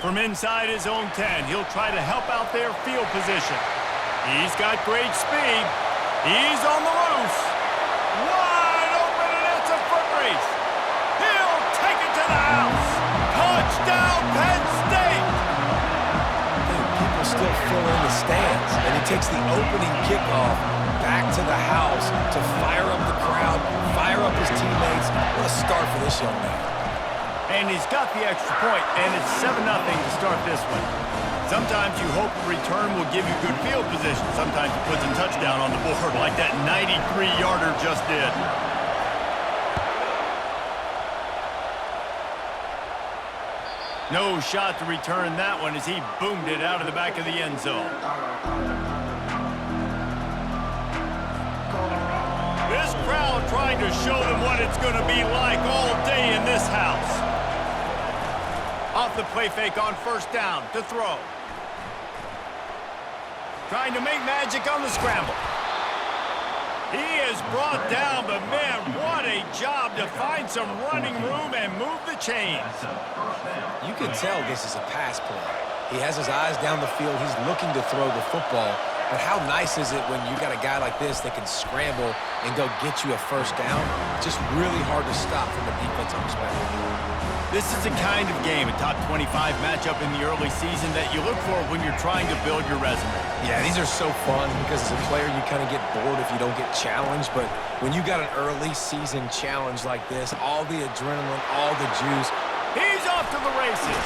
From inside his own 10, he'll try to help out their field position. He's got great speed. He's on the loose. Wide open, and it's a foot race. He'll take it to the house. Touchdown, Penn State! People still fill in the stands, and he takes the opening kickoff back to the house to fire up the crowd, fire up his teammates. What a start for this young man. And he's got the extra point, and it's 7-0 to start this one. Sometimes you hope a return will give you good field position. Sometimes he puts a touchdown on the board like that 93-yarder just did. No shot to return that one as he boomed it out of the back of the end zone. This crowd trying to show them what it's going to be like all day in this house. Off the play fake on first down to throw. Trying to make magic on the scramble. He is brought down, but man, what a job to find some running room and move the chains. You can tell this is a pass play. He has his eyes down the field. He's looking to throw the football. But how nice is it when you got a guy like this that can scramble and go get you a first down? Just really hard to stop from a defensive perspective. This is the kind of game, a top 25 matchup in the early season that you look for when you're trying to build your resume. Yeah, these are so fun because as a player, you kind of get bored if you don't get challenged. But when you got an early season challenge like this, all the adrenaline, all the juice. He's off to the races.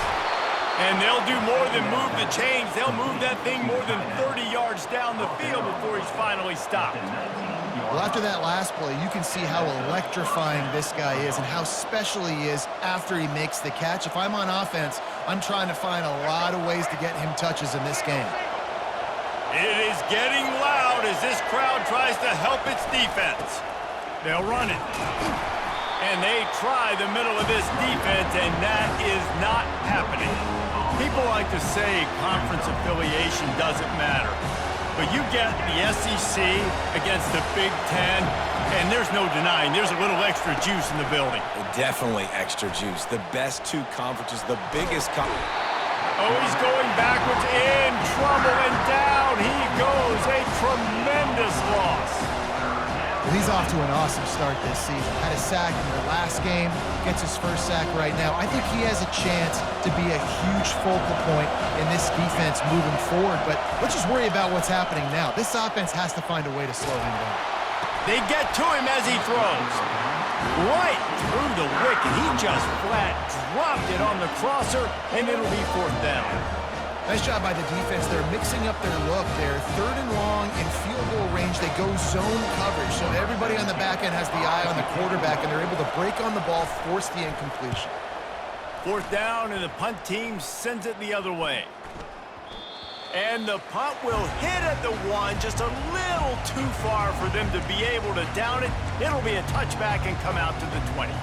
And they'll do more than move the chains. They'll move that thing more than 30 yards down the field before he's finally stopped. Well, after that last play, you can see how electrifying this guy is and how special he is after he makes the catch. If I'm on offense, I'm trying to find a lot of ways to get him touches in this game. It is getting loud as this crowd tries to help its defense. They'll run it. And they try the middle of this defense, and that is not happening. People like to say conference affiliation doesn't matter. But you get the SEC against the Big Ten, and there's no denying there's a little extra juice in the building. Definitely extra juice. The best two conferences, the biggest conference. Oh, he's going backwards, in trouble, and down he goes. A tremendous loss. Well, he's off to an awesome start this season. Had a sack in the last game, gets his first sack right now. I think he has a chance to be a huge focal point in this defense moving forward, but let's just worry about what's happening now. This offense has to find a way to slow him down. They get to him as he throws. Right through the wicket. He just flat dropped it on the crosser, and it'll be fourth down. Nice job by the defense. They're mixing up their look. They're third and long in field goal range. They go zone coverage, so everybody on the back end has the eye on the quarterback, and they're able to break on the ball, force the incompletion. Fourth down, and the punt team sends it the other way. And the punt will hit at the 1, just a little too far for them to be able to down it. It'll be a touchback and come out to the 20.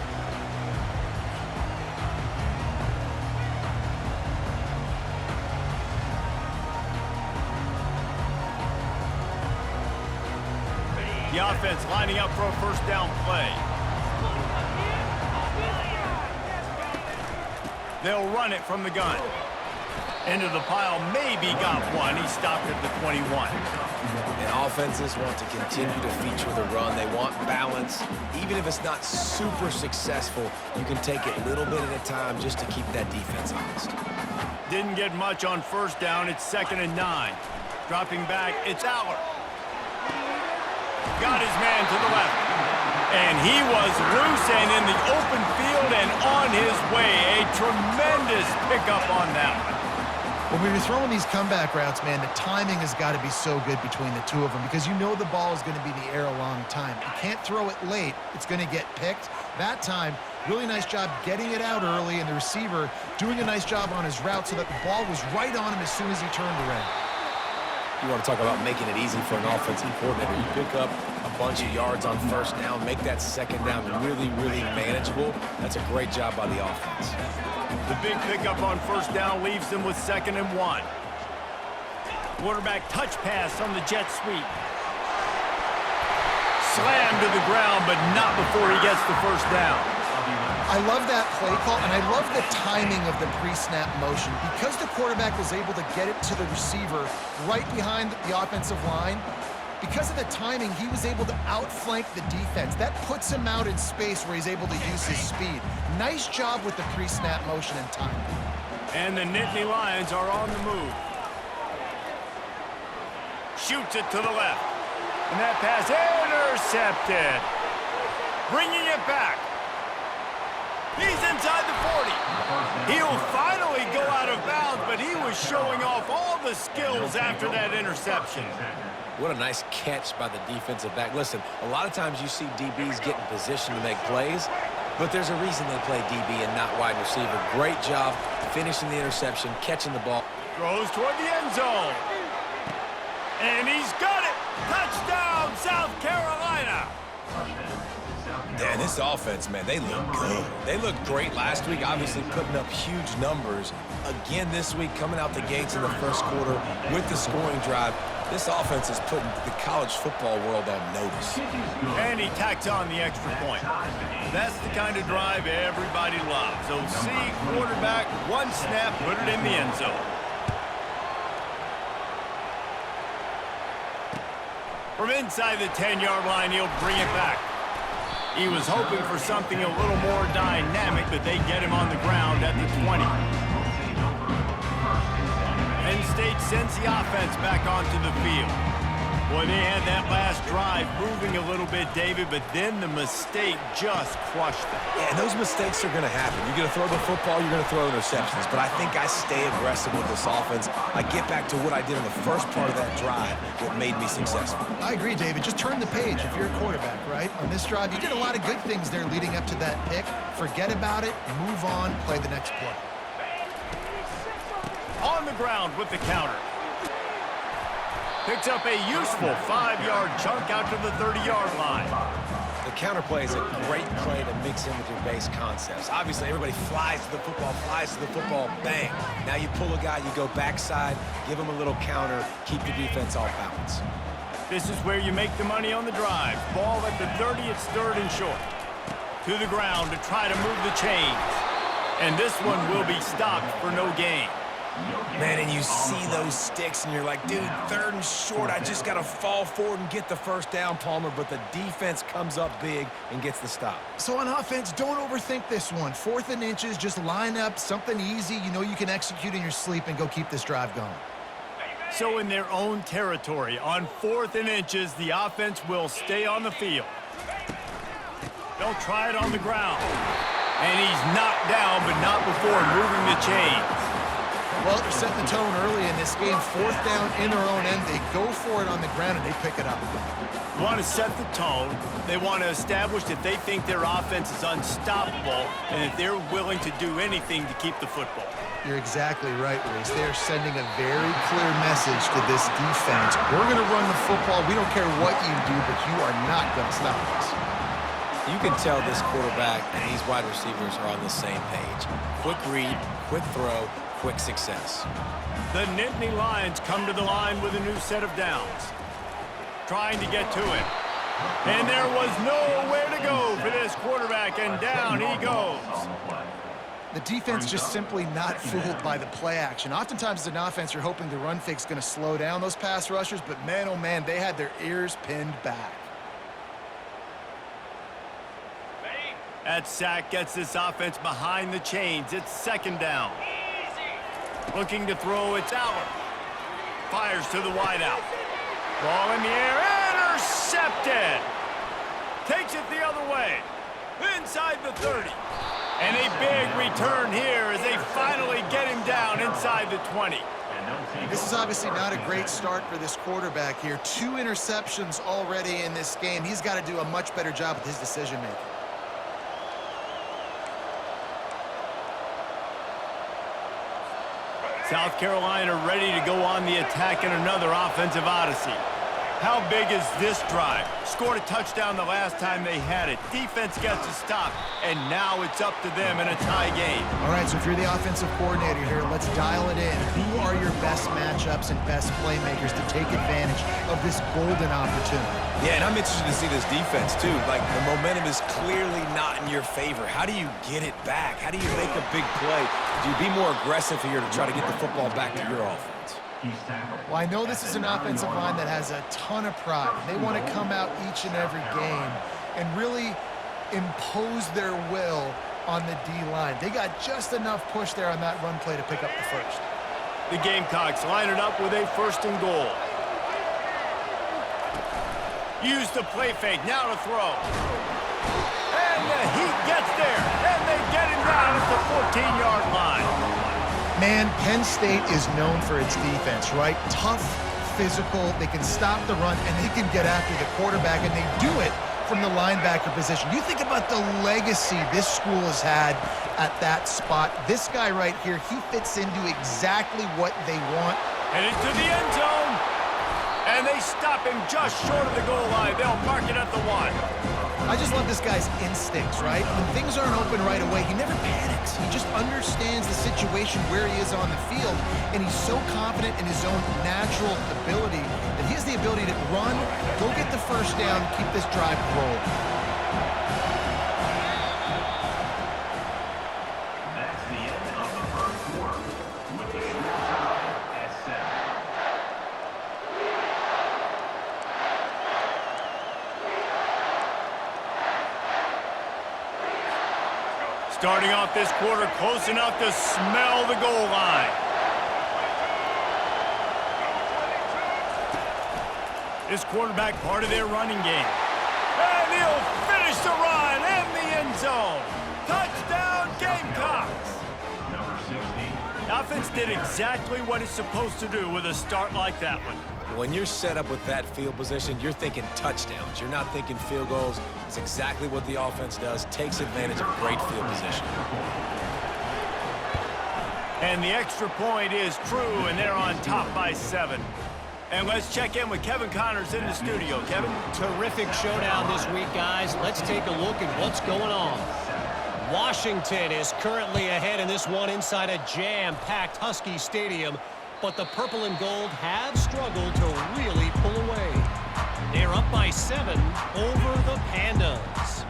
The offense lining up for a first down play. They'll run it from the gun. Into the pile, maybe got one. He stopped at the 21. And offenses want to continue to feature the run. They want balance. Even if it's not super successful, you can take it little bit at a time just to keep that defense honest. Didn't get much on first down. It's 2nd and 9. Dropping back, it's Aller. Got his man to the left. And he was loose and in the open field and on his way. A tremendous pickup on that one. When you're throwing these comeback routes, man, the timing has got to be so good between the two of them because you know the ball is going to be in the air a long time. You can't throw it late. It's going to get picked. That time, really nice job getting it out early, and the receiver doing a nice job on his route so that the ball was right on him as soon as he turned around. You want to talk about making it easy for an offensive coordinator. You pick up a bunch of yards on first down, make that second down really, really manageable. That's a great job by the offense. The big pickup on first down leaves them with 2nd and 1. Quarterback touch pass on the jet sweep. Slammed to the ground, but not before he gets the first down. I love that play call, and I love the timing of the pre-snap motion. Because the quarterback was able to get it to the receiver right behind the offensive line, because of the timing, he was able to outflank the defense. That puts him out in space where he's able to use his speed. Nice job with the pre-snap motion and timing. And the Nittany Lions are on the move. Shoots it to the left. And that pass intercepted. Bringing it back. He's inside the 40. He'll finally go out of bounds, but he was showing off all the skills after that interception. What a nice catch by the defensive back. Listen, a lot of times you see DBs get in position to make plays, but there's a reason they play DB and not wide receiver. Great job finishing the interception, catching the ball. Throws toward the end zone. And he's got it. Touchdown, South Carolina. Dan, this offense, man, they look good. They looked great last week, obviously putting up huge numbers. Again this week, coming out the gates in the first quarter with the scoring drive. This offense is putting the college football world on notice. And he tacks on the extra point. That's the kind of drive everybody loves. OC quarterback, one snap, put it in the end zone. From inside the 10-yard line, he'll bring it back. He was hoping for something a little more dynamic, but they get him on the ground at the 20. Penn State sends the offense back onto the field. Boy, they had that last drive moving a little bit, David, but then the mistake just crushed them. Yeah, and those mistakes are going to happen. You're going to throw the football, you're going to throw interceptions, but I think I stay aggressive with this offense. I get back to what I did in the first part of that drive that made me successful. I agree, David. Just turn the page if you're a quarterback, right? On this drive, you did a lot of good things there leading up to that pick. Forget about it, move on, play the next play. On the ground with the counter. Picks up a useful 5-yard chunk out to the 30-yard line. The counter play is a great play to mix in with your base concepts. Obviously, everybody flies to the football, bang. Now you pull a guy, you go backside, give him a little counter, keep the defense off balance. This is where you make the money on the drive. Ball at the 30, it's third and short. To the ground to try to move the chains. And this one will be stopped for no gain. Man, and you see those sticks, and you're like, dude, third and short, I just got to fall forward and get the first down, Palmer, but the defense comes up big and gets the stop. So on offense, don't overthink this one. 4th and inches, just line up something easy you know you can execute in your sleep and go keep this drive going. So in their own territory, on 4th and inches, the offense will stay on the field. They'll try it on the ground. And he's knocked down, but not before moving the chains. Well, they're setting the tone early in this game. 4th down in their own end. They go for it on the ground, and they pick it up. You want to set the tone. They want to establish that they think their offense is unstoppable and that they're willing to do anything to keep the football. You're exactly right, Reese. They're sending a very clear message to this defense. We're going to run the football. We don't care what you do, but you are not going to stop us. You can tell this quarterback and these wide receivers are on the same page. Quick read, quick throw, quick success. The Nittany Lions come to the line with a new set of downs. Trying to get to him. And there was nowhere to go for this quarterback, and down he goes. The defense just simply not fooled by the play action. Oftentimes as an offense, you're hoping the run fake's going to slow down those pass rushers, but man, oh man, they had their ears pinned back. That sack gets this offense behind the chains. It's 2nd down. Looking to throw, it's Allen. Fires to the wideout. Ball in the air, intercepted. Takes it the other way. Inside the 30. And a big return here as they finally get him down inside the 20. This is obviously not a great start for this quarterback here. 2 interceptions already in this game. He's got to do a much better job with his decision-making. South Carolina ready to go on the attack in another offensive odyssey. How big is this drive? Scored a touchdown the last time they had it. Defense gets a stop, and now it's up to them in a tie game. All right, so if you're the offensive coordinator here, let's dial it in. Who are your best matchups and best playmakers to take advantage of this golden opportunity? Yeah, and I'm interested to see this defense, too. Like, the momentum is clearly not in your favor. How do you get it back? How do you make a big play? Do you be more aggressive here to try to get the football back to your offense? Well, I know this is an offensive line that has a ton of pride. They want to come out each and every game and really impose their will on the D-line. They got just enough push there on that run play to pick up the first. The Gamecocks line it up with a 1st and goal. Use the play fake, now to throw. And he gets there, and they get him down at the 14-yard line. Man, Penn State is known for its defense, right? Tough, physical, they can stop the run, and they can get after the quarterback, and they do it from the linebacker position. You think about the legacy this school has had at that spot. This guy right here, he fits into exactly what they want. Headed to the end zone, and they stop him just short of the goal line. They'll mark it at the 1. I just love this guy's instincts, right? When things aren't open right away, he never panics. He just understands the situation where he is on the field, and he's so confident in his own natural ability that he has the ability to run, go get the first down, keep this drive rolling. That's the end of the first quarter with the score at 7. Starting off this quarter close enough to smell the goal line. This quarterback part of their running game. And he'll finish the run in the end zone. Touchdown, Gamecocks! Number 16. The offense did exactly what it's supposed to do with a start like that one. When you're set up with that field position, you're thinking touchdowns. You're not thinking field goals. It's exactly what the offense does. Takes advantage of great field position. And the extra point is true, and they're on top by 7. And let's check in with Kevin Connors in the studio. Kevin? Terrific showdown this week, guys. Let's take a look at what's going on. Washington is currently ahead in this one inside a jam-packed Husky Stadium, but the purple and gold have struggled to really pull away. They're up by 7 over the Pandas.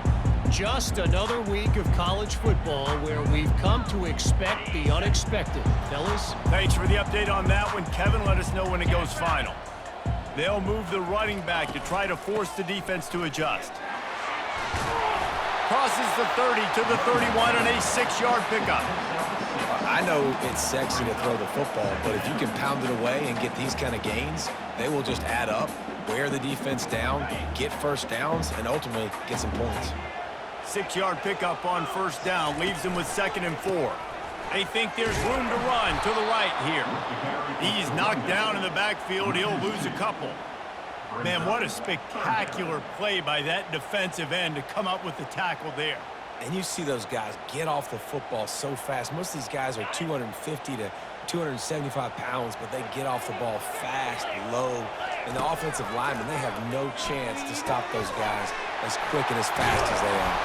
Just another week of college football where we've come to expect the unexpected. Fellas? Thanks for the update on that one, Kevin. Let us know when it goes final. They'll move the running back to try to force the defense to adjust. Crosses the 30 to the 31 and a 6-yard pickup. I know it's sexy to throw the football, but if you can pound it away and get these kind of gains, they will just add up, wear the defense down, get first downs, and ultimately get some points. 6-yard pickup on first down leaves them with 2nd and 4. They think there's room to run to the right here. He's knocked down in the backfield. He'll lose a couple. Man, what a spectacular play by that defensive end to come up with the tackle there. And you see those guys get off the football so fast. Most of these guys are 250 to 275 pounds, but they get off the ball fast, low. And the offensive linemen, they have no chance to stop those guys as quick and as fast as they are.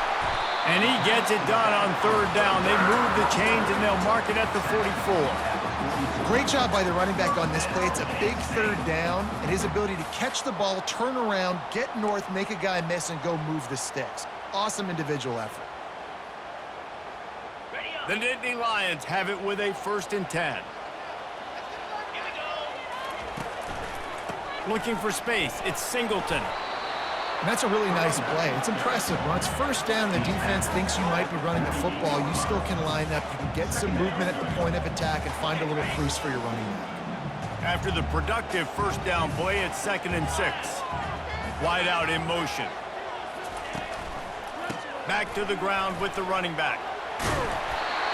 And he gets it done on 3rd down. They move the chains, and they'll mark it at the 44. Great job by the running back on this play. It's a big 3rd down, and his ability to catch the ball, turn around, get north, make a guy miss, and go move the sticks. Awesome individual effort. The Nittany Lions have it with a 1st and 10. Looking for space. It's Singleton. And that's a really nice play. It's impressive. When it's 1st down, the defense thinks you might be running the football. You still can line up. You can get some movement at the point of attack and find a little crease for your running back. After the productive 1st down play, it's 2nd and 6. Wide out in motion. Back to the ground with the running back.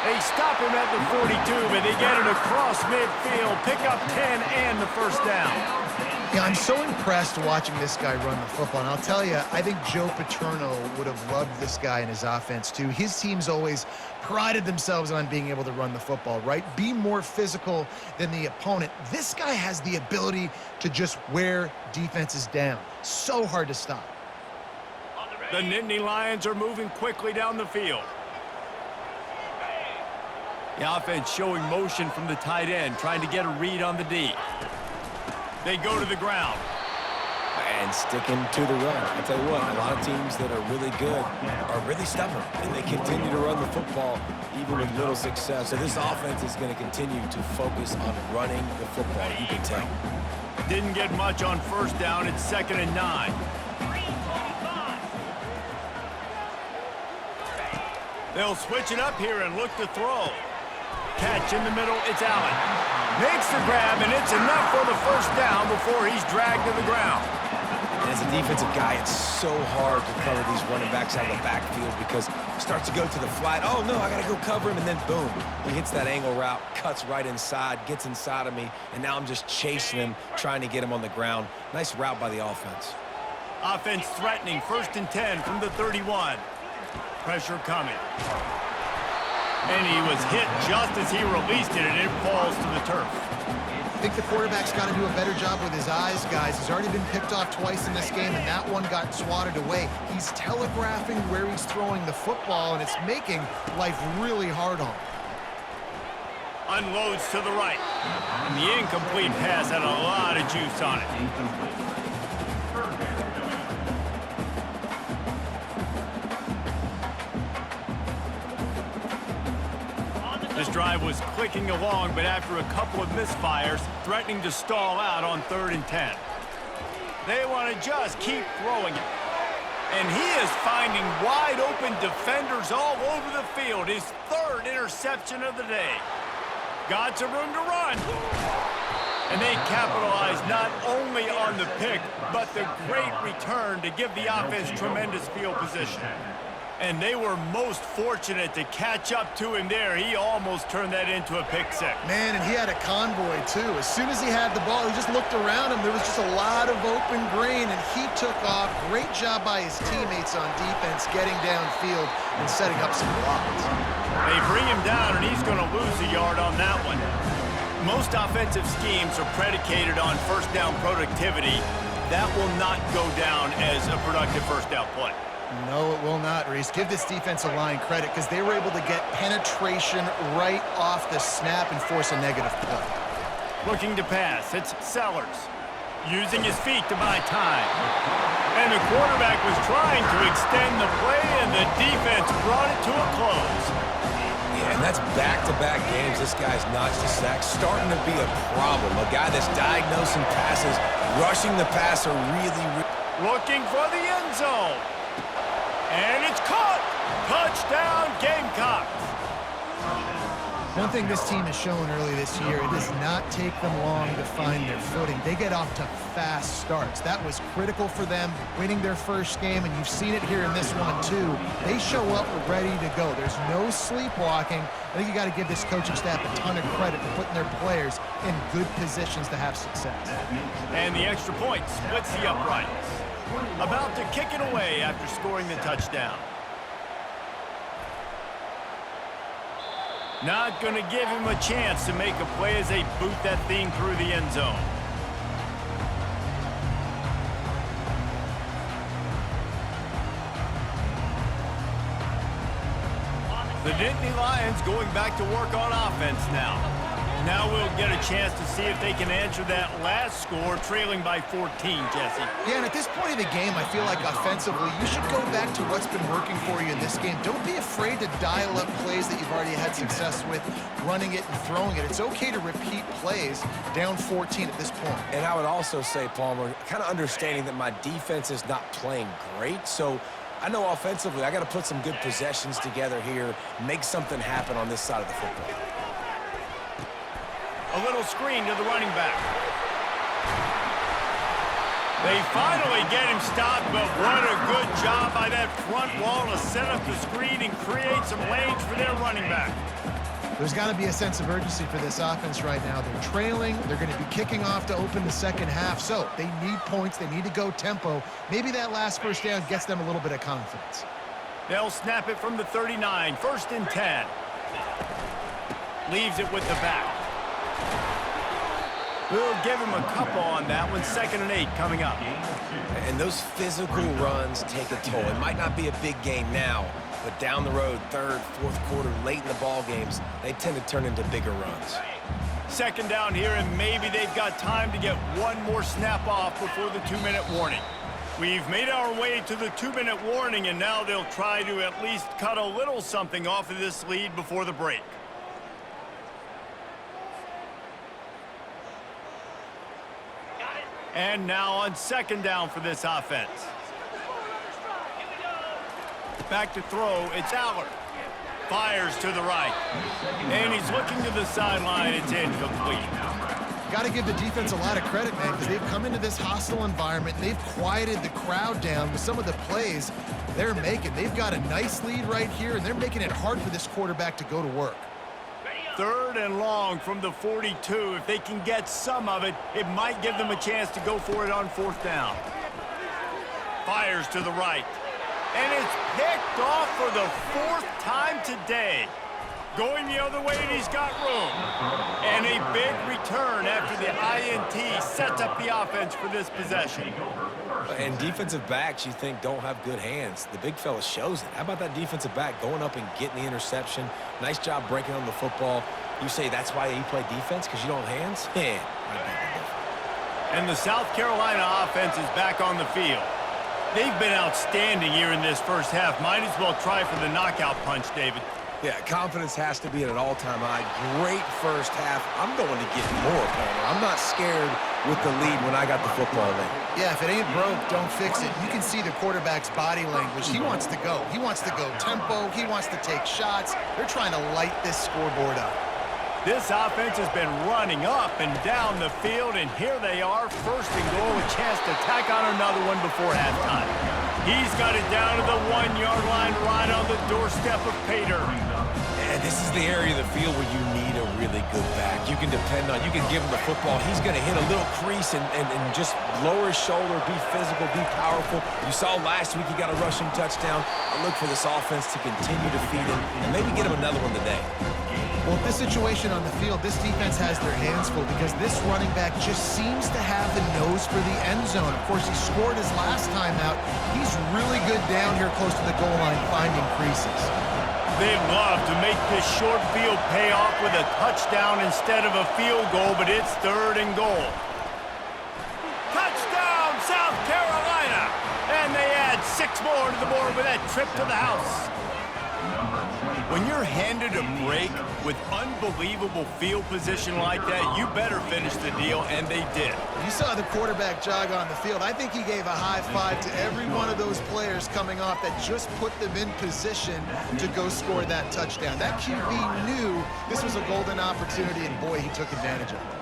They stop him at the 42, but they get it across midfield. Pick up 10 and the 1st down. Yeah, I'm so impressed watching this guy run the football. And I'll tell you, I think Joe Paterno would have loved this guy in his offense too. His teams always prided themselves on being able to run the football, right? Be more physical than the opponent. This guy has the ability to just wear defenses down. So hard to stop. The Nittany Lions are moving quickly down the field. The offense showing motion from the tight end, trying to get a read on the D. They go to the ground. And sticking to the run. I tell you what, a lot of teams that are really good are really stubborn, and they continue to run the football even with little success. So this offense is going to continue to focus on running the football. You can tell. Didn't get much on first down. It's 2nd and 9. They'll switch it up here and look to throw. Catch in the middle. It's Allen. Makes the grab, and it's enough for the first down before he's dragged to the ground. And as a defensive guy, it's so hard to cover these running backs out of the backfield because he starts to go to the flat. Oh, no, I got to go cover him, and then boom. He hits that angle route, cuts right inside, gets inside of me, and now I'm just chasing him, trying to get him on the ground. Nice route by the offense. Offense threatening, 1st and 10 from the 31. Pressure coming. And he was hit just as he released it, and it falls to the turf. I think the quarterback's got to do a better job with his eyes, guys. He's already been picked off twice in this game, and that one got swatted away. He's telegraphing where he's throwing the football, and it's making life really hard on him. Unloads to the right. And the incomplete pass had a lot of juice on it. This drive was clicking along, but after a couple of misfires, threatening to stall out on 3rd and 10. They want to just keep throwing it. And he is finding wide open defenders all over the field. His 3rd interception of the day. Got some room to run. And they capitalize not only on the pick, but the great return to give the offense tremendous field position. And they were most fortunate to catch up to him there. He almost turned that into a pick six. Man, and he had a convoy, too. As soon as he had the ball, he just looked around him. There was just a lot of open green, and he took off. Great job by his teammates on defense, getting downfield and setting up some blocks. They bring him down, and he's going to lose a yard on that one. Most offensive schemes are predicated on first down productivity. That will not go down as a productive first down play. No, it will not, Reese. Give this defensive line credit because they were able to get penetration right off the snap and force a negative play. Looking to pass, it's Sellers. Using his feet to buy time. And the quarterback was trying to extend the play, and the defense brought it to a close. Yeah, and that's back-to-back games. This guy's notched a sack, starting to be a problem. A guy that's diagnosing passes, rushing the passer really. Looking for the end zone. And it's caught! Touchdown, Gamecocks! One thing this team has shown early this year, it does not take them long to find their footing. They get off to fast starts. That was critical for them, winning their first game, and you've seen it here in this one, too. They show up ready to go. There's no sleepwalking. I think you got to give this coaching staff a ton of credit for putting their players in good positions to have success. And the extra point splits the uprights. About to kick it away after scoring the touchdown. Not going to give him a chance to make a play as they boot that thing through the end zone. The Nittany Lions going back to work on offense now. Now we'll get a chance to see if they can answer that last score, trailing by 14, Jesse. Yeah, and at this point of the game, I feel like offensively, you should go back to what's been working for you in this game. Don't be afraid to dial up plays that you've already had success with, running it and throwing it. It's okay to repeat plays down 14 at this point. And I would also say, Palmer, kind of understanding that my defense is not playing great, so I know offensively I got to put some good possessions together here, make something happen on this side of the football. A little screen to the running back. They finally get him stopped, but what a good job by that front wall to set up the screen and create some lanes for their running back. There's got to be a sense of urgency for this offense right now. They're trailing. They're going to be kicking off to open the second half. So they need points. They need to go tempo. Maybe that last first down gets them a little bit of confidence. They'll snap it from the 39, 1st and 10. Leaves it with the back. We'll give him a couple on that one. 2nd and 8 coming up. And those physical runs take a toll. It might not be a big game now, but down the road, 3rd, 4th quarter, late in the ball games, they tend to turn into bigger runs. 2nd down here, and maybe they've got time to get one more snap off before the 2-minute warning. We've made our way to the 2-minute warning, and now they'll try to at least cut a little something off of this lead before the break. And now on 2nd down for this offense. Back to throw, it's Allard. Fires to the right. And he's looking to the sideline, it's incomplete. Got to give the defense a lot of credit, man, because they've come into this hostile environment. They've quieted the crowd down with some of the plays they're making. They've got a nice lead right here, and they're making it hard for this quarterback to go to work. 3rd and long from the 42. If they can get some of it, it might give them a chance to go for it on 4th down. Fires to the right. And it's picked off for the 4th time today. Going the other way, and he's got room. And a big return after the INT sets up the offense for this possession. And defensive backs, you think, don't have good hands. The big fella shows it. How about that defensive back going up and getting the interception? Nice job breaking on the football. You say that's why you play defense, because you don't have hands? Yeah. And the South Carolina offense is back on the field. They've been outstanding here in this first half. Might as well try for the knockout punch, David. Yeah, confidence has to be at an all-time high. Great first half. I'm going to get more, Palmer. I'm not scared with the lead when I got the football in. Yeah, if it ain't broke, don't fix it. You can see the quarterback's body language. He wants to go. He wants to go tempo. He wants to take shots. They're trying to light this scoreboard up. This offense has been running up and down the field, and here they are, 1st and goal, a chance to tack on another one before halftime. He's got it down to the 1-yard line, right on the doorstep of Pater. And this is the area of the field where you need a really good back. You can depend on, you can give him the football. He's going to hit a little crease and just lower his shoulder, be physical, be powerful. You saw last week he got a rushing touchdown. I look for this offense to continue to feed him and maybe get him another one today. Well, this situation on the field, this defense has their hands full because this running back just seems to have the nose for the end zone. Of course, he scored his last time out. He's really good down here close to the goal line, finding creases. They'd love to make this short field pay off with a touchdown instead of a field goal, but it's 3rd and goal. Touchdown, South Carolina! And they add 6 more to the board with that trip to the house. When you're handed a break with unbelievable field position like that, you better finish the deal, and they did. You saw the quarterback jog on the field. I think he gave a high five to every one of those players coming off that just put them in position to go score that touchdown. That QB knew this was a golden opportunity, and boy, he took advantage of it.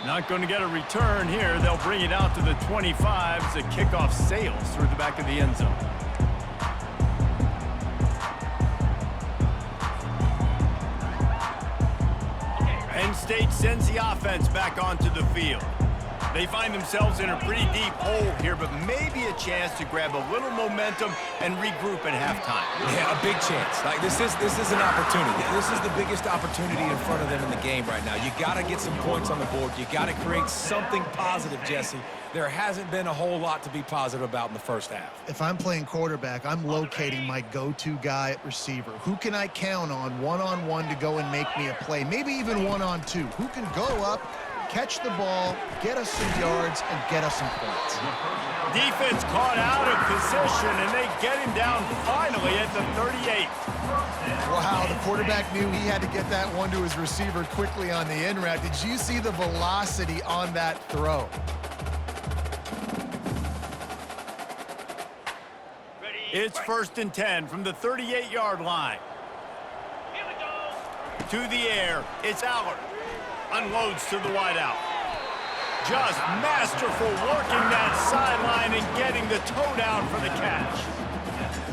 Not going to get a return here. They'll bring it out to the 25 as the kickoff sails through the back of the end zone. Penn State sends the offense back onto the field. They find themselves in a pretty deep hole here, but maybe a chance to grab a little momentum and regroup at halftime. Yeah, a big chance. Like this is an opportunity. This is the biggest opportunity in front of them in the game right now. You got to get some points on the board. You got to create something positive, Jesse. There hasn't been a whole lot to be positive about in the first half. If I'm playing quarterback, I'm locating my go-to guy at receiver. Who can I count on one-on-one to go and make me a play? Maybe even one-on-two. Who can go up, catch the ball, get us some yards, and get us some points. Defense caught out of position, and they get him down finally at the 38. Wow, the quarterback knew he had to get that one to his receiver quickly on the in route. Did you see the velocity on that throw? It's 1st and 10 from the 38-yard line. To the air, it's Allard. Unloads to the wideout. Just masterful working that sideline and getting the toe down for the catch.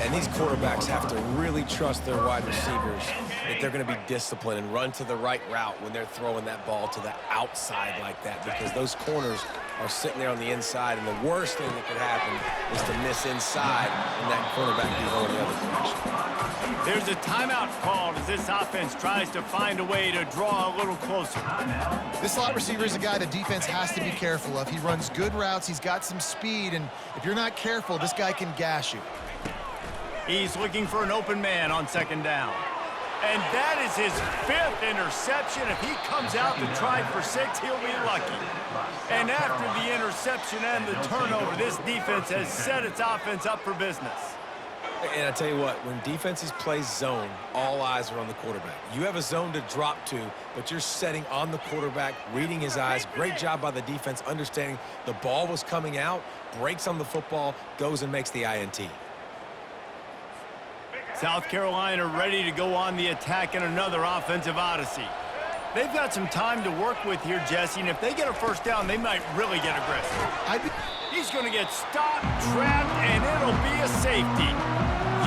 And these quarterbacks have to really trust their wide receivers that they're going to be disciplined and run to the right route when they're throwing that ball to the outside like that, because those corners are sitting there on the inside, and the worst thing that could happen is to miss inside and that quarterback be going the other direction. There's a timeout called as this offense tries to find a way to draw a little closer. This slot receiver is a guy the defense has to be careful of. He runs good routes. He's got some speed, and if you're not careful, this guy can gash you. He's looking for an open man on second down. And that is his 5th interception. If he comes out to try for 6, he'll be lucky. And after the interception and the turnover, this defense has set its offense up for business. And I tell you what, when defenses play zone, all eyes are on the quarterback. You have a zone to drop to, but you're setting on the quarterback, reading his eyes. Great job by the defense, understanding the ball was coming out, breaks on the football, goes and makes the INT. South Carolina ready to go on the attack in another offensive odyssey. They've got some time to work with here, Jesse, and if they get a first down, they might really get aggressive. He's going to get stopped, trapped, and it'll be a safety.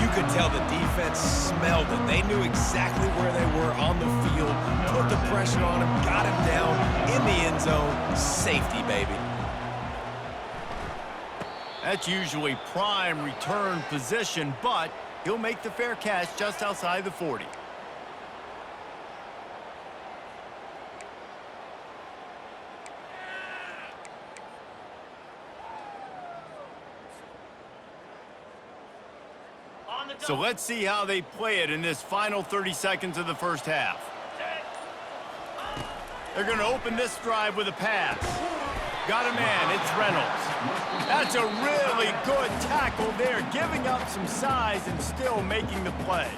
You could tell the defense smelled it. They knew exactly where they were on the field, put the pressure on him, got him down in the end zone. Safety, baby. That's usually prime return position, but he'll make the fair catch just outside the 40. So let's see how they play it in this final 30 seconds of the first half. They're going to open this drive with a pass. Got a man, it's Reynolds. That's a really good tackle there, giving up some size and still making the play.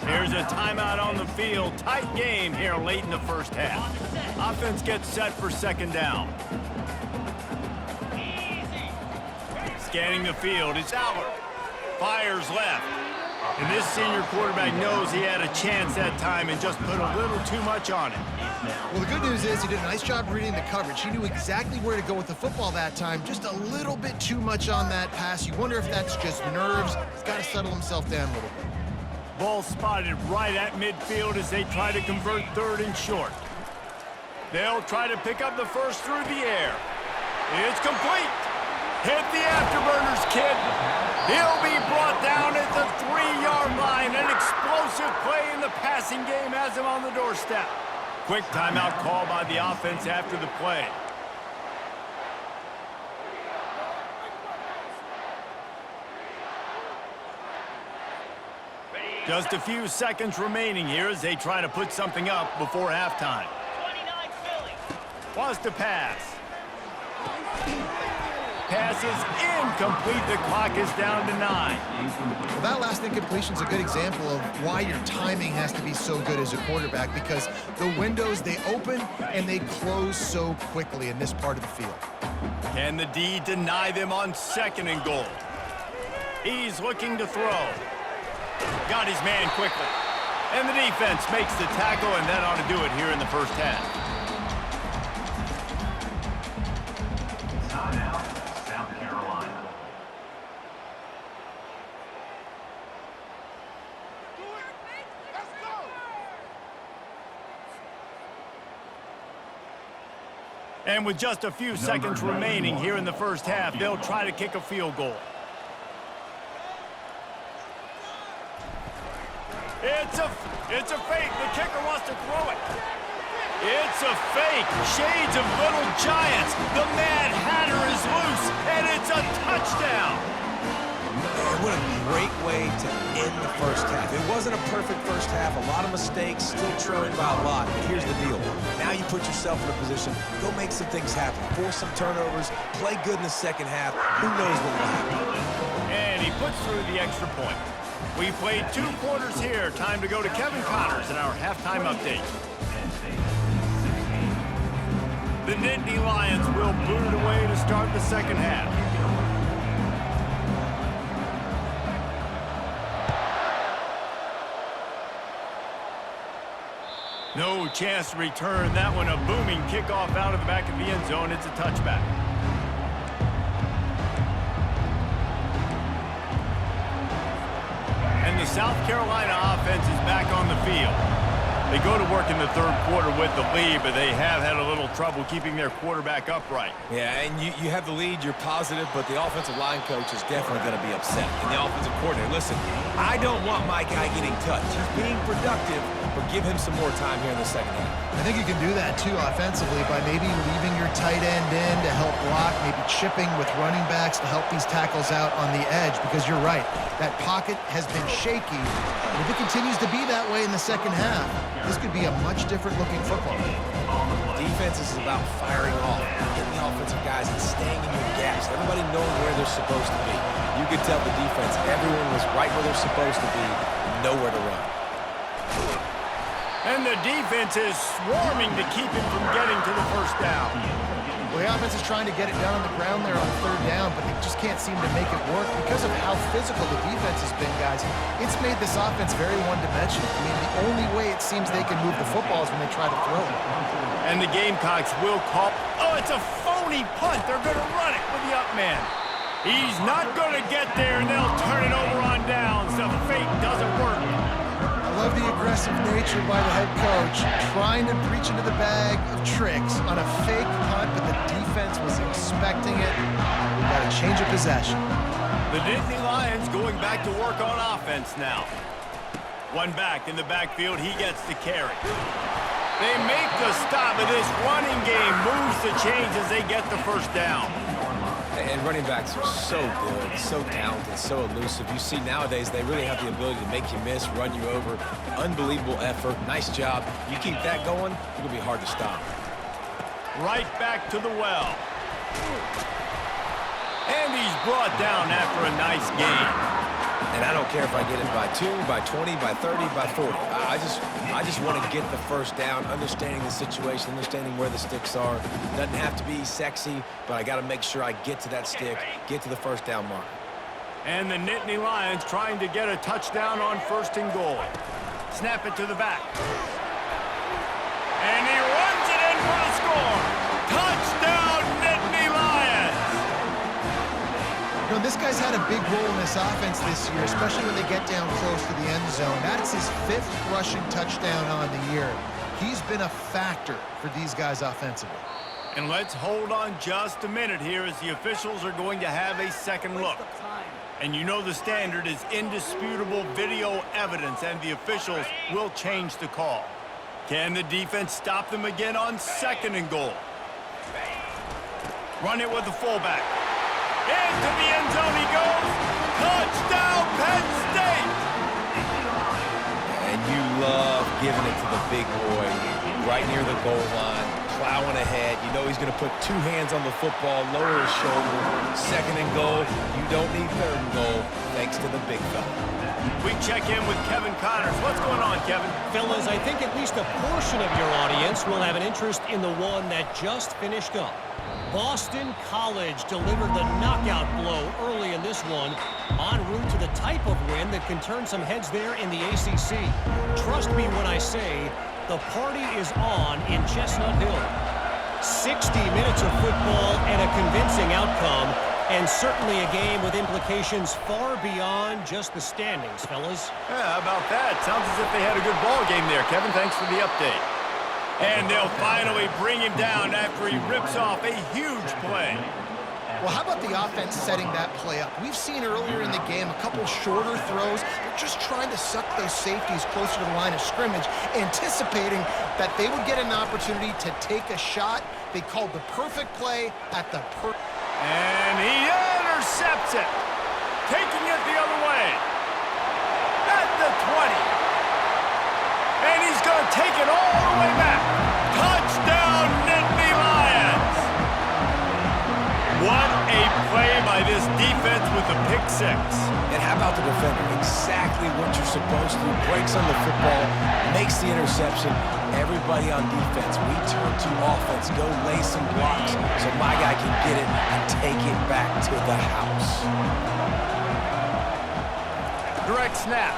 Here's a timeout on the field. Tight game here late in the first half. Offense gets set for second down. Scanning the field, it's Aller. Fires left. And this senior quarterback knows he had a chance that time and just put a little too much on it. Well, the good news is he did a nice job reading the coverage. He knew exactly where to go with the football that time. Just a little bit too much on that pass. You wonder if that's just nerves. He's got to settle himself down a little bit. Ball spotted right at midfield as they try to convert third and short. They'll try to pick up the first through the air. It's complete. Hit the afterburners, kid. He'll be brought down at the 3-yard line. An explosive play in the passing game has him on the doorstep. Quick timeout call by the offense after the play. Just a few seconds remaining here as they try to put something up before halftime. Wants to pass. Pass is incomplete. The clock is down to 9. Well, that last incompletion is a good example of why your timing has to be so good as a quarterback, because the windows, they open and they close so quickly in this part of the field. Can the D deny them on second and goal? He's looking to throw. Got his man quickly. And the defense makes the tackle, and that ought to do it here in the first half. South Carolina. And with just a few seconds remaining here in the first half, they'll try to kick a field goal. It's a fake. The kicker wants to throw it. It's a fake. Shades of Little Giants. The Mad Hatter is loose, and it's a touchdown. Man, what a great way to end the first half. It wasn't a perfect first half. A lot of mistakes, still trailing by a lot. But here's the deal. Now you put yourself in a position, go make some things happen. Force some turnovers, play good in the second half. Who knows what will happen? And he puts through the extra point. We played 2 quarters here. Time to go to Kevin Connors in our halftime update. The Nittany Lions will boot it away to start the second half. No chance to return that one. A booming kickoff out of the back of the end zone. It's a touchback. South Carolina offense is back on the field. They go to work in the third quarter with the lead, but they have had a little trouble keeping their quarterback upright. Yeah, and you have the lead, you're positive, but the offensive line coach is definitely going to be upset. And the offensive coordinator, listen, I don't want my guy getting touched. He's being productive, but give him some more time here in the second half. I think you can do that, too, offensively, by maybe leaving your tight end in to help block, maybe chipping with running backs to help these tackles out on the edge, because you're right, that pocket has been shaky. And if it continues to be that way in the second half, this could be a much different-looking football. Defense is about firing off, getting the offensive guys and staying in your gaps, everybody knowing where they're supposed to be. You could tell the defense, everyone was right where they're supposed to be, nowhere to run. And the defense is swarming to keep him from getting to the first down. Well, the offense is trying to get it down on the ground there on third down, but they just can't seem to make it work because of how physical the defense has been, guys. It's made this offense very one-dimensional. I mean, the only way it seems they can move the football is when they try to throw it. And the Gamecocks will call. Oh, it's a phony punt. They're going to run it with the up man. He's not going to get there, and they'll turn it over on downs. The fake doesn't work. I love the aggressive nature by the head coach, trying to reach into the bag of tricks on a fake punt, but the defense was expecting it. We've got a change of possession. The Nittany Lions going back to work on offense now. One back in the backfield, he gets the carry. They make the stop, but this running game moves the chains as they get the first down. And running backs are so good, so talented, so elusive. You see nowadays they really have the ability to make you miss, run you over. Unbelievable effort. Nice job. You keep that going, it'll be hard to stop. Right back to the well. And he's brought down after a nice game. And I don't care if I get it by 2, by 20, by 30, by 40. I just want to get the first down, understanding the situation, understanding where the sticks are. Doesn't have to be sexy, but I got to make sure I get to that stick, get to the first down mark. And the Nittany Lions trying to get a touchdown on first and goal. Snap it to the back. And he runs it in for the score. Touchdown, Nittany Lions! You know, this guy's had a big role in this offense this year, especially when they get down close to the end zone. That's his 5th rushing touchdown on the year. He's been a factor for these guys offensively. And let's hold on just a minute here as the officials are going to have a second look. And you know the standard is indisputable video evidence, and the officials will change the call. Can the defense stop them again on second and goal? Run it with the fullback. Into the end zone he goes. Touchdown, Penn State! And you love giving it to the big boy right near the goal line, plowing ahead. You know he's going to put 2 hands on the football, lower his shoulder. Second and goal. You don't need third and goal, thanks to the big fella. We check in with Kevin Connors. What's going on, Kevin? Fellas, I think at least a portion of your audience will have an interest in the one that just finished up. Boston College delivered the knockout blow early in this one, en route to the type of win that can turn some heads there in the ACC. Trust me when I say the party is on in Chestnut Hill. 60 minutes of football and a convincing outcome, and certainly a game with implications far beyond just the standings, fellas. Yeah, how about that? Sounds as if they had a good ball game there, Kevin. Thanks for the update. And they'll finally bring him down after he rips off a huge play. Well, how about the offense setting that play up? We've seen earlier in the game a couple shorter throws. They're just trying to suck those safeties closer to the line of scrimmage, anticipating that they would get an opportunity to take a shot. They called the perfect play at the And he intercepts it, taking it the other way. At the 20. And he's going to take it all the way back. Touchdown, Nittany Lions! What a play by this defense with the pick 6. And how about the defender? Exactly what you're supposed to. Breaks on the football, makes the interception. Everybody on defense, we turn to offense. Go lay some blocks so my guy can get it and take it back to the house. Direct snap.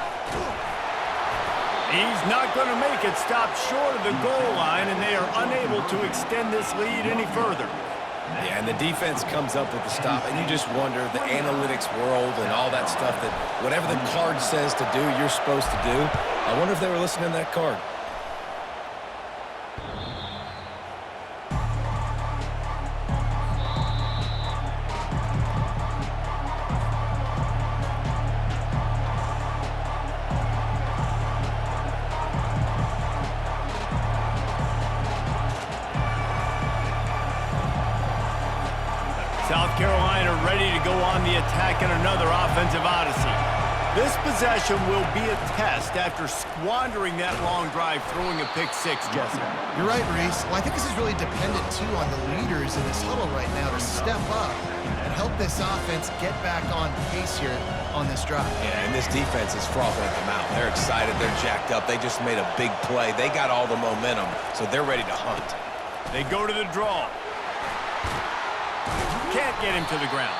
He's not going to make it. Stop short of the goal line, and they are unable to extend this lead any further. Yeah, and the defense comes up with the stop, and you just wonder, the analytics world and all that stuff, that whatever the card says to do, you're supposed to do. I wonder if they were listening to that card. South Carolina ready to go on the attack in another offensive odyssey. This possession will be a test after squandering that long drive, throwing a pick six, Jesse. You're right, Reese. Well, I think this is really dependent, too, on the leaders in this huddle right now to step up and help this offense get back on pace here on this drive. Yeah, and this defense is frothing at the mouth. They're excited. They're jacked up. They just made a big play. They got all the momentum, so they're ready to hunt. They go to the draw. Can't get him to the ground.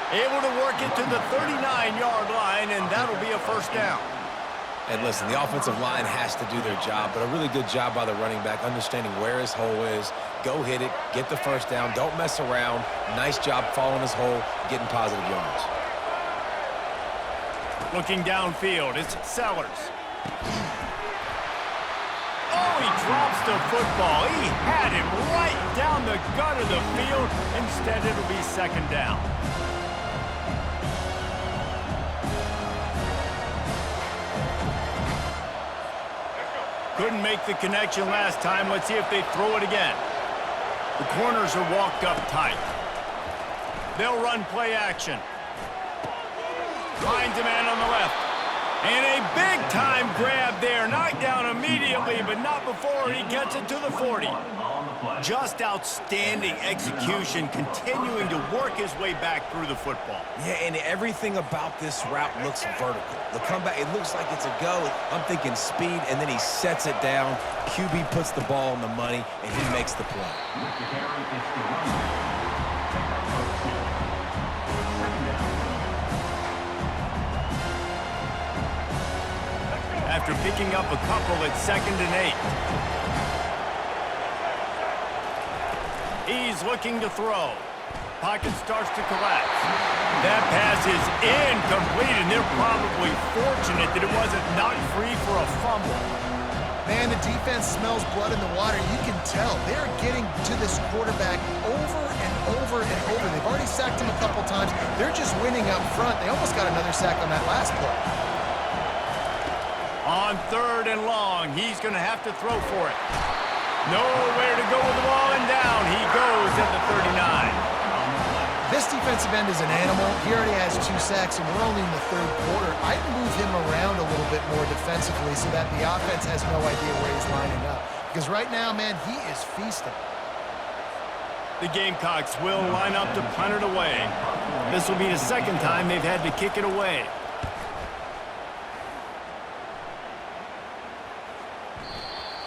Able to work it to the 39-yard line, and that'll be a first down. And listen, the offensive line has to do their job, but a really good job by the running back, understanding where his hole is. Go hit it, get the first down, don't mess around. Nice job following his hole, getting positive yards. Looking downfield, it's Sellers. Oh, he drops the football. He had him right down the gut of the field. Instead, it'll be second down. Couldn't make the connection last time. Let's see if they throw it again. The corners are walked up tight. They'll run play action. Finds a man on the left. And a big-time grab there. Knocked down immediately, but not before he gets it to the 40. Just outstanding execution, continuing to work his way back through the football. Yeah, and everything about this route looks vertical. The comeback, it looks like it's a go. I'm thinking speed, and then he sets it down. QB puts the ball on the money, and he makes the play. After picking up a couple at 2nd and 8. He's looking to throw. Pocket starts to collapse. That pass is incomplete, and they're probably fortunate that it wasn't knocked free for a fumble. Man, the defense smells blood in the water. You can tell. They're getting to this quarterback over and over and over. They've already sacked him a couple times. They're just winning up front. They almost got another sack on that last play. On 3rd and long, he's going to have to throw for it. Nowhere to go with the ball, and down he goes at the 39. This defensive end is an animal. He already has 2 sacks, and we're only in the 3rd quarter. I'd move him around a little bit more defensively so that the offense has no idea where he's lining up. Because right now, man, he is feasting. The Gamecocks will line up to punt it away. This will be the 2nd time they've had to kick it away.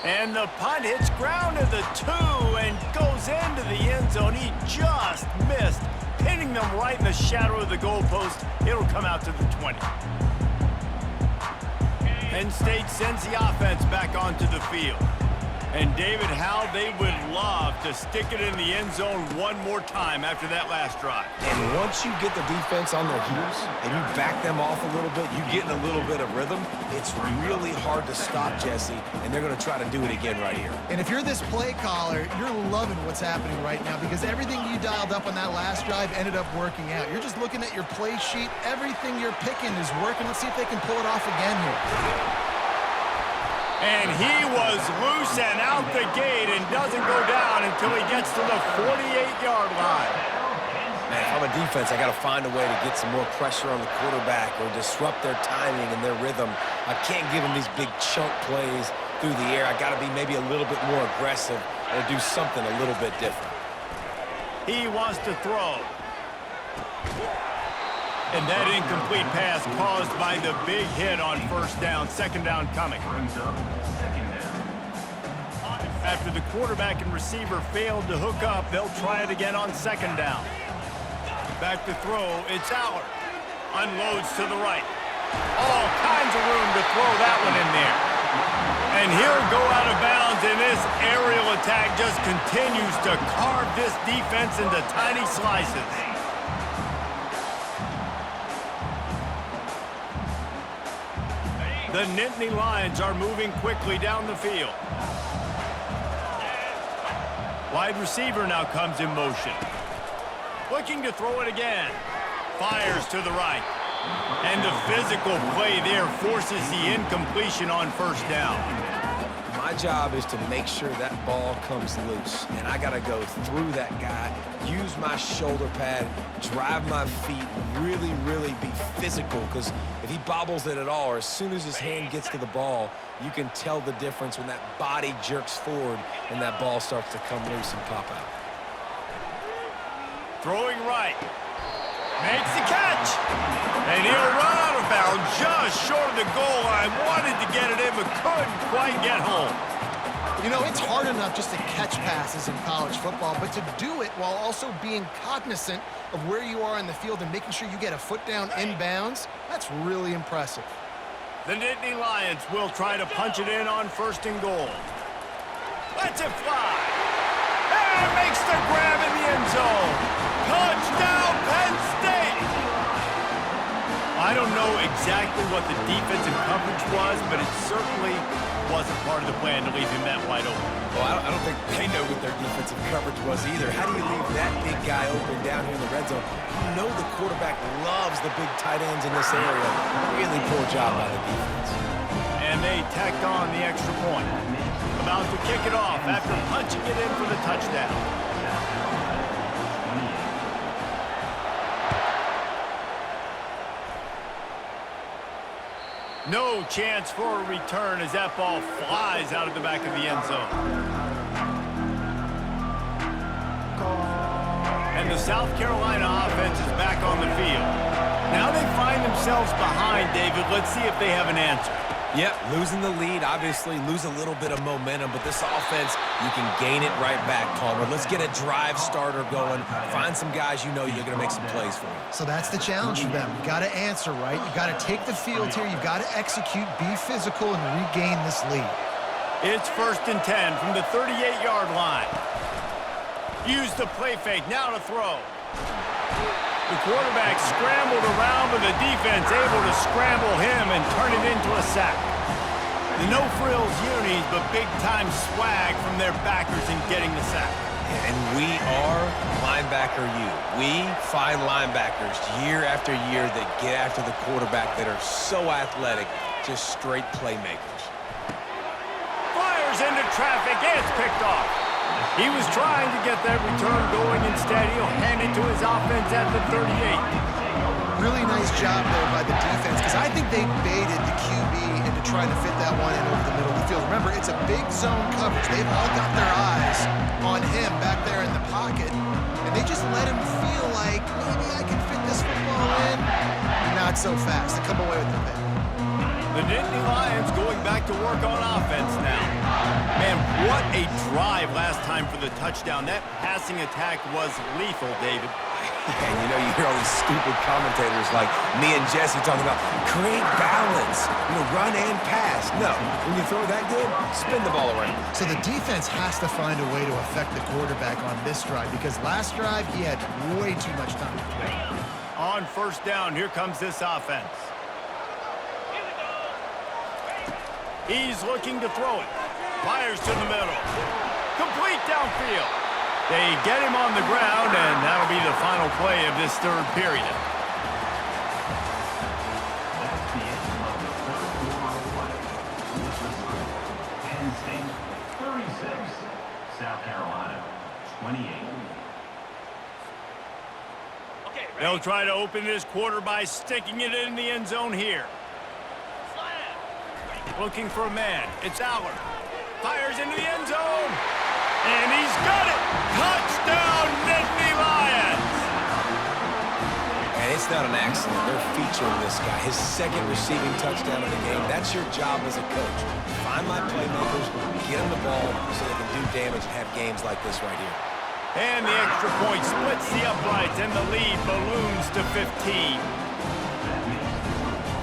And the punt hits ground at the 2 and goes into the end zone. He just missed, pinning them right in the shadow of the goalpost. It'll come out to the 20. Penn State sends the offense back onto the field. And David, how they would love to stick it in the end zone one more time after that last drive. And once you get the defense on their heels and you back them off a little bit, you get in a little bit of rhythm, it's really hard to stop, Jesse, and they're going to try to do it again right here. And if you're this play caller, you're loving what's happening right now because everything you dialed up on that last drive ended up working out. You're just looking at your play sheet. Everything you're picking is working. Let's see if they can pull it off again here. And he was loose and out the gate and doesn't go down until he gets to the 48-yard line. Man, if I'm a defense, I got to find a way to get some more pressure on the quarterback or disrupt their timing and their rhythm. I can't give them these big chunk plays through the air. I got to be maybe a little bit more aggressive or do something a little bit different. He wants to throw. And that incomplete pass caused by the big hit on 1st down. 2nd down coming. After the quarterback and receiver failed to hook up, they'll try it again on 2nd down. Back to throw, it's Allard. Unloads to the right. All kinds of room to throw that one in there. And he'll go out of bounds, and this aerial attack just continues to carve this defense into tiny slices. The Nittany Lions are moving quickly down the field. Wide receiver now comes in motion. Looking to throw it again. Fires to the right. And the physical play there forces the incompletion on first down. My job is to make sure that ball comes loose, and I got to go through that guy, use my shoulder pad, drive my feet, really, really be physical, because if he bobbles it at all, or as soon as his hand gets to the ball, you can tell the difference when that body jerks forward and that ball starts to come loose and pop out. Throwing right. Makes the catch. And he'll run out of bounds just short of the goal line. Wanted to get it in, but couldn't quite get home. You know, it's hard enough just to catch passes in college football, but to do it while also being cognizant of where you are in the field and making sure you get a foot down inbounds, that's really impressive. The Nittany Lions will try to punch it in on first and goal. Lets it fly. And makes the grab in the end zone. Touchdown, Penn State! I don't know exactly what the defensive coverage was, but it certainly wasn't part of the plan to leave him that wide open. Well, I don't think they know what their defensive coverage was either. How do you leave that big guy open down here in the red zone? You know the quarterback loves the big tight ends in this area. Really poor job by the defense. And they tacked on the extra point. About to kick it off after punching it in for the touchdown. No chance for a return as that ball flies out of the back of the end zone. And the South Carolina offense is back on the field. Now they find themselves behind, David. Let's see if they have an answer. Yep, losing the lead, obviously lose a little bit of momentum, but this offense, you can gain it right back, Palmer. Let's get a drive starter going. Find some guys you know you're going to make some plays for. So that's the challenge for them. You got to answer right. You got to take the field here. You got to execute, be physical, and regain this lead. It's 1st and 10 from the 38-yard line. Use the play fake, now to throw. The quarterback scrambled around, but the defense able to scramble him and turn it into a sack. The no-frills unis, but big-time swag from their backers in getting the sack. And we are linebacker U. We find linebackers year after year that get after the quarterback that are so athletic, just straight playmakers. Fires into traffic, and it's picked off. He was trying to get that return going. Instead, he'll hand it to his offense at the 38. Really nice job there by the defense, because I think they baited the QB into trying to fit that one in over the middle of the field. Remember, it's a big zone coverage. They've all got their eyes on him back there in the pocket, and they just let him feel like, maybe I can fit this football in. Not so fast. They come away with the pick. The Nittany Lions going back to work on offense now. Man, what a drive last time for the touchdown. That passing attack was lethal, David. And you know, you hear all these stupid commentators like me and Jesse talking about create balance, run and pass. No, when you throw that good, spin the ball around. So the defense has to find a way to affect the quarterback on this drive, because last drive he had way too much time to throw. On first down, here comes this offense. He's looking to throw it. Fires to the middle. Complete downfield. They get him on the ground, and that'll be the final play of this third period. That's the end of the third quarter of play. With the score, Penn State 36, South Carolina 28. They'll try to open this quarter by sticking it in the end zone here. Looking for a man. It's Allard. Fires into the end zone. And he's got it. Touchdown, Nittany Lions. And it's not an accident. They're featuring this guy. His second receiving touchdown of the game. That's your job as a coach. Find my playmakers, get them the ball so they can do damage and have games like this right here. And the extra point splits the uprights, and the lead balloons to 15.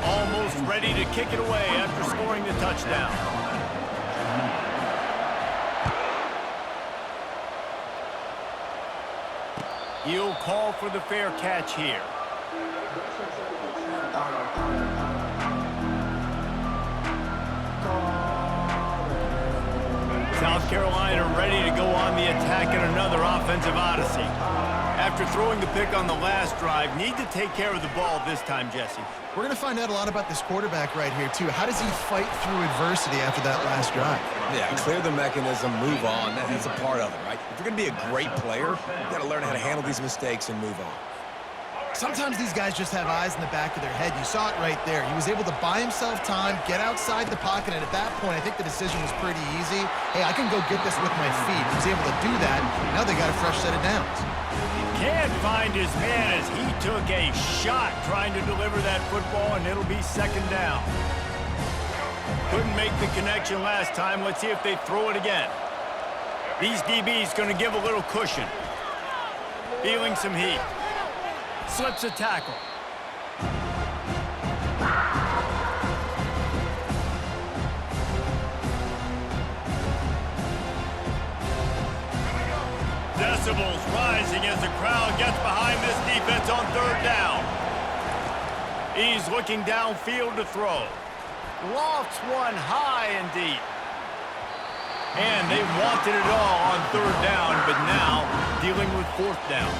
Almost ready to kick it away after scoring the touchdown. He'll call for the fair catch here. South Carolina ready to go on the attack in another offensive odyssey. After throwing the pick on the last drive, need to take care of the ball this time, Jesse. We're going to find out a lot about this quarterback right here, too. How does he fight through adversity after that last drive? Yeah, clear the mechanism, move on. That's a part of it, right? If you're going to be a great player, you got to learn how to handle these mistakes and move on. Sometimes these guys just have eyes in the back of their head. You saw it right there. He was able to buy himself time, get outside the pocket, and at that point, I think the decision was pretty easy. Hey, I can go get this with my feet. He was able to do that. Now they got a fresh set of downs. Can't find his man as he took a shot trying to deliver that football, and it'll be second down. Couldn't make the connection last time. Let's see if they throw it again. These DBs going to give a little cushion. Feeling some heat. Slips a tackle. Decibels rising as the crowd gets behind this defense on third down. He's looking downfield to throw. Lofts one high and deep. And they wanted it all on third down, but now dealing with fourth down.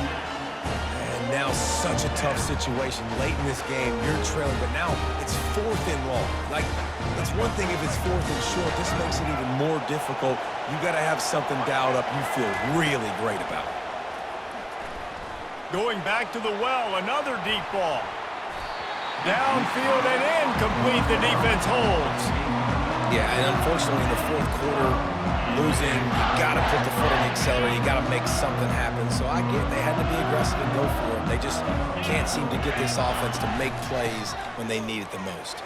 And now such a tough situation. Late in this game, you're trailing, but now it's fourth and long. Like, it's one thing if it's fourth and short. This makes it even more difficult. You got to have something dialed up you feel really great about. Going back to the well, another deep ball. Downfield and incomplete, the defense holds. Yeah, and unfortunately in the fourth quarter, losing, you got to put the foot on the accelerator. You got to make something happen. So I get they had to be aggressive and go for it. They just can't seem to get this offense to make plays when they need it the most.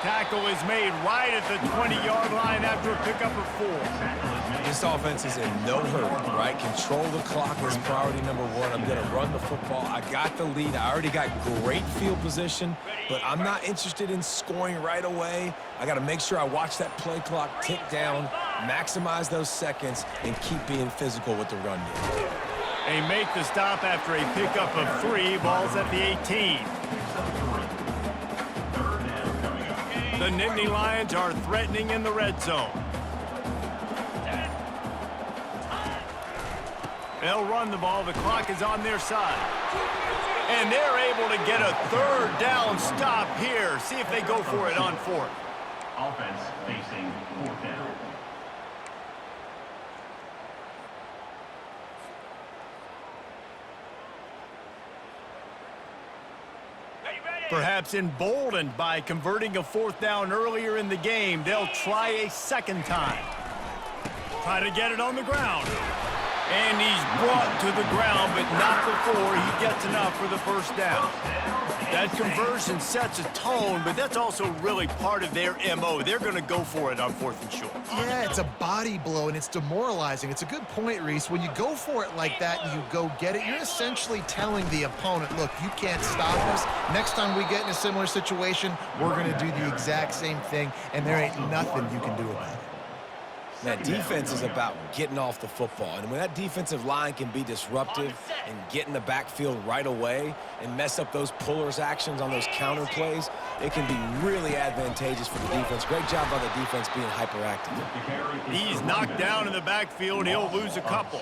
Tackle is made right at the 20-yard line after a pickup of 4. This offense is in no hurry, right? Control the clock is priority number one. I'm going to run the football. I got the lead. I already got great field position, but I'm not interested in scoring right away. I got to make sure I watch that play clock tick down, maximize those seconds, and keep being physical with the run game. They make the stop after a pickup of 3. Ball's at the 18. The Nittany Lions are threatening in the red zone. They'll run the ball. The clock is on their side. And they're able to get a third down stop here. See if they go for it on fourth. Offense facing fourth down. Perhaps emboldened by converting a fourth down earlier in the game, they'll try a second time. Try to get it on the ground. And he's brought to the ground, but not before he gets enough for the first down. That conversion sets a tone, but that's also really part of their MO. They're going to go for it on fourth and short. Yeah, it's a body blow, and it's demoralizing. It's a good point, Reese. When you go for it like that and you go get it, you're essentially telling the opponent, look, you can't stop us. Next time we get in a similar situation, we're going to do the exact same thing, and there ain't nothing you can do about it. That defense is about getting off the football. And when that defensive line can be disruptive and get in the backfield right away and mess up those pullers actions on those counter plays, it can be really advantageous for the defense. Great job by the defense being hyperactive. He's knocked down in the backfield. He'll lose a couple.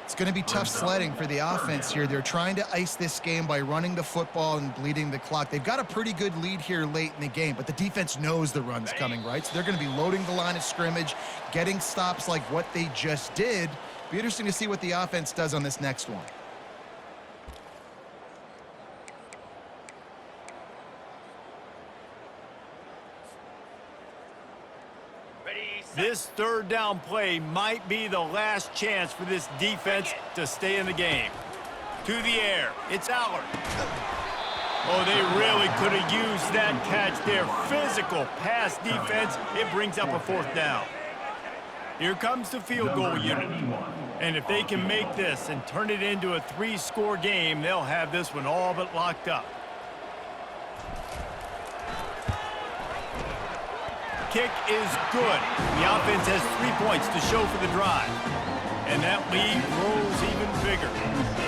It's going to be tough sledding for the offense here. They're trying to ice this game by running the football and bleeding the clock. They've got a pretty good lead here late in the game, but the defense knows the run's coming, right? So they're going to be loading the line of scrimmage, getting stops like what they just did. Be interesting to see what the offense does on this next one. This third down play might be the last chance for this defense to stay in the game. To the air, it's Allard. Oh, they really could have used that catch there. Physical pass defense, it brings up a fourth down. Here comes the field goal unit. And if they can make this and turn it into a 3-score game, they'll have this one all but locked up. Kick is good. The offense has 3 points to show for the drive. And that lead grows even bigger.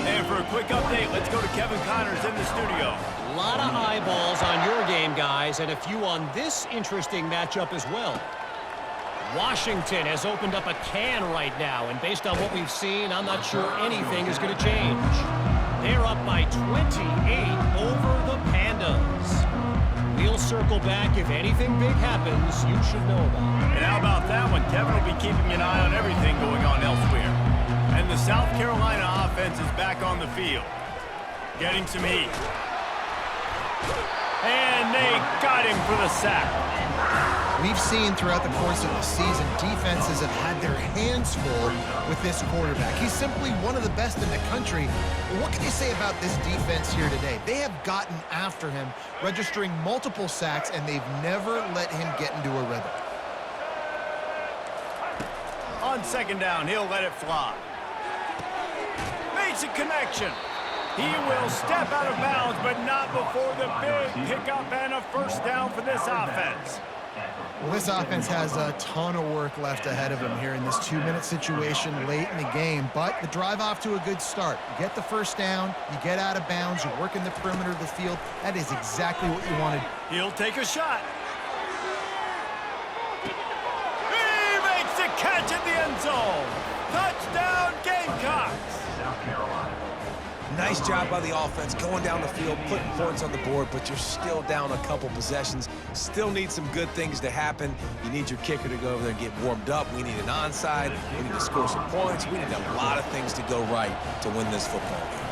And for a quick update, let's go to Kevin Connors in the studio. A lot of eyeballs on your game, guys, and a few on this interesting matchup as well. Washington has opened up a can right now, and based on what we've seen, I'm not sure anything is going to change. They're up by 28 over the Pandas. We'll circle back if anything big happens you should know about. And how about that one? Kevin will be keeping an eye on everything going on elsewhere. And the South Carolina offense is back on the field, getting some heat. And they got him for the sack. We've seen throughout the course of the season, defenses have had their hands full with this quarterback. He's simply one of the best in the country. But what can you say about this defense here today? They have gotten after him, registering multiple sacks, and they've never let him get into a rhythm. On second down, he'll let it fly. Makes a connection. He will step out of bounds, but not before the big pickup and a first down for this offense. Well, this offense has a ton of work left ahead of them here in this 2-minute situation late in the game, but the drive off to a good start. You get the first down, you get out of bounds, you work in the perimeter of the field. That is exactly what you wanted. He'll take a shot. He makes the catch in the end zone. Touchdown, Gamecocks. South Carolina. Nice job by the offense going down the field, putting points on the board, but you're still down a couple possessions. Still need some good things to happen. You need your kicker to go over there and get warmed up. We need an onside. We need to score some points. We need a lot of things to go right to win this football game.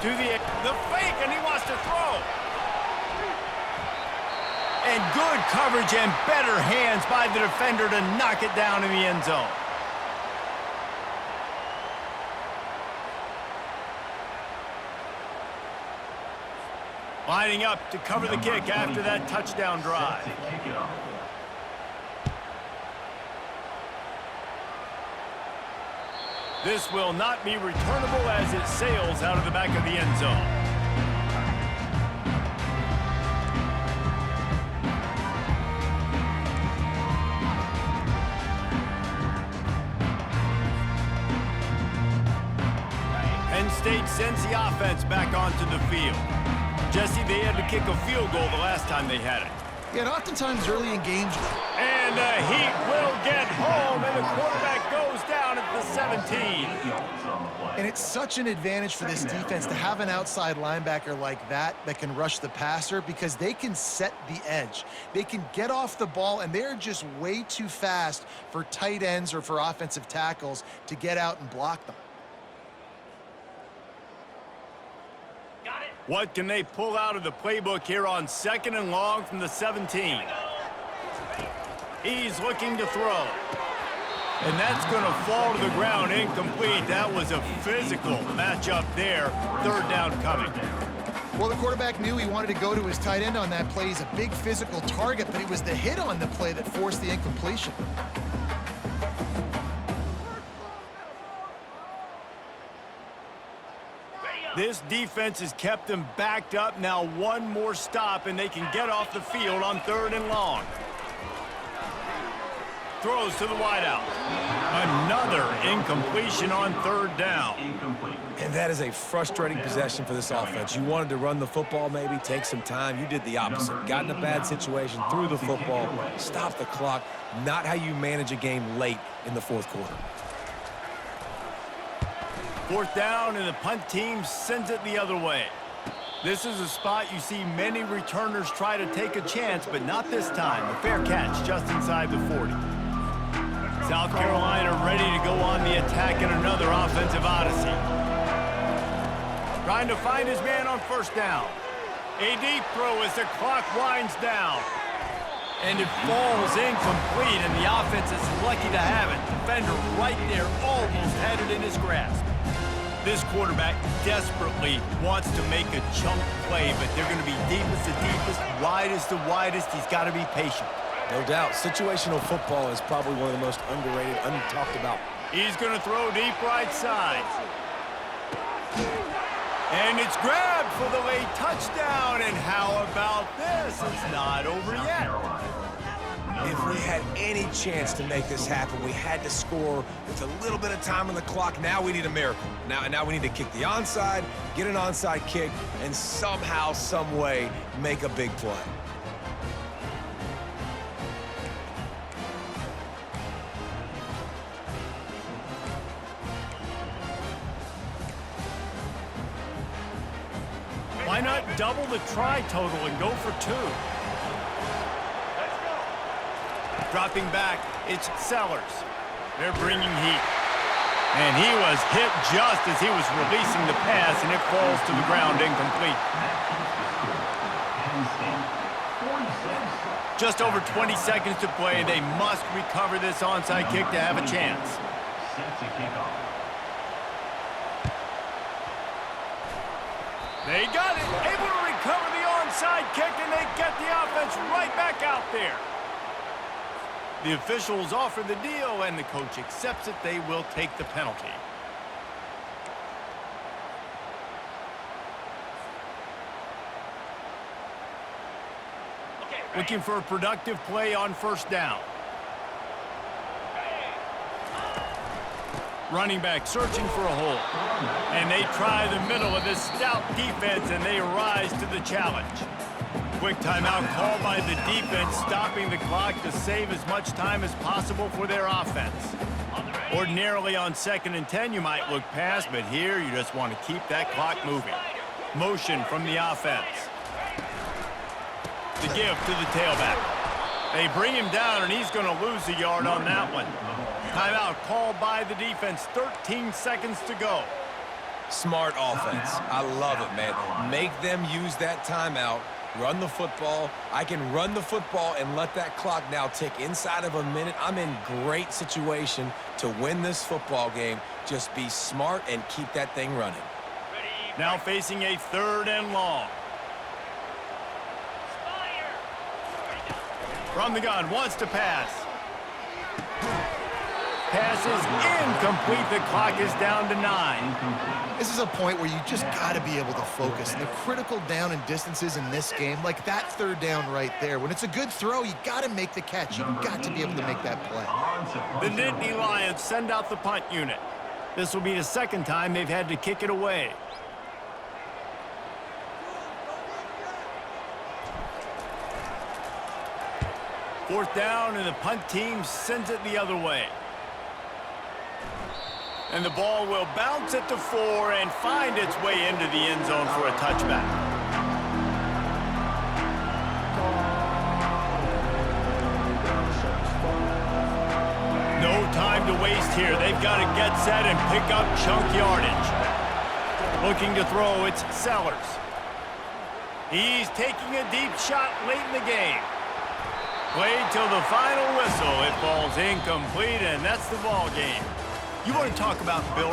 To the fake, and he wants to throw. And good coverage and better hands by the defender to knock it down in the end zone. Lining up to cover the kick after that touchdown drive. This will not be returnable as it sails out of the back of the end zone. Penn State sends the offense back onto the field. Jesse, they had to kick a field goal the last time they had it. Yeah, and oftentimes early in games. And the Heat will get home, and the quarterback goes down at the 17. And it's such an advantage for this defense to have an outside linebacker like that can rush the passer because they can set the edge. They can get off the ball, and they're just way too fast for tight ends or for offensive tackles to get out and block them. What can they pull out of the playbook here on 2nd and long from the 17? He's looking to throw. And that's going to fall to the ground incomplete. That was a physical matchup there. 3rd down coming. Well, the quarterback knew he wanted to go to his tight end on that play. He's a big physical target, but it was the hit on the play that forced the incompletion. This defense has kept them backed up. Now one more stop, and they can get off the field on 3rd and long. Throws to the wideout. Another incompletion on 3rd down. And that is a frustrating possession for this offense. You wanted to run the football, maybe take some time. You did the opposite. Got in a bad situation, threw the football, stopped the clock. Not how you manage a game late in the 4th quarter. 4th down, and the punt team sends it the other way. This is a spot you see many returners try to take a chance, but not this time. A fair catch just inside the 40. South Carolina ready to go on the attack in another offensive odyssey. Trying to find his man on 1st down. A deep throw as the clock winds down. And it falls incomplete, and the offense is lucky to have it. Defender right there, almost had it in his grasp. This quarterback desperately wants to make a chunk play, but they're going to be deepest to deepest, widest to widest. He's got to be patient. No doubt. Situational football is probably one of the most underrated, untalked about. He's going to throw deep right side. And it's grabbed for the late touchdown. And how about this? It's not over yet. If we had any chance to make this happen, we had to score with a little bit of time on the clock. Now we need a miracle. Now we need to kick the onside, get an onside kick, and somehow, some way, make a big play. Why not double the try total and go for 2? Dropping back, it's Sellers. They're bringing heat. And he was hit just as he was releasing the pass, and it falls to the ground incomplete. Just over 20 seconds to play. They must recover this onside kick to have a chance. They got it, able to recover the onside kick, and they get the offense right back out there. The officials offer the deal, and the coach accepts it. They will take the penalty. Looking for a productive play on first down. Running back searching for a hole. And they try the middle of this stout defense, and they rise to the challenge. Quick timeout called by the defense, stopping the clock to save as much time as possible for their offense. Ordinarily on 2nd and 10, you might look past, but here you just want to keep that clock moving. Motion from the offense. The give to the tailback. They bring him down, and he's going to lose a yard on that one. Timeout called by the defense. 13 seconds to go. Smart offense. I love it, man. Make them use that timeout. Run the football. I can run the football and let that clock now tick inside of a minute. I'm in great situation to win this football game. Just be smart and keep that thing running. Now facing a 3rd and long. From the gun, wants to pass. Pass is incomplete. The clock is down to 9. This is a point where you just got to be able to focus. And the critical down and distances in this game, like that 3rd down right there, when it's a good throw, you got to make the catch. You've got to be able to make that play. The Nittany Lions send out the punt unit. This will be the 2nd time they've had to kick it away. Fourth down, and the punt team sends it the other way. And the ball will bounce at the 4 and find its way into the end zone for a touchback. No time to waste here. They've got to get set and pick up chunk yardage. Looking to throw, it's Sellers. He's taking a deep shot late in the game. Played till the final whistle. It falls incomplete, and that's the ball game. You want to talk about Bill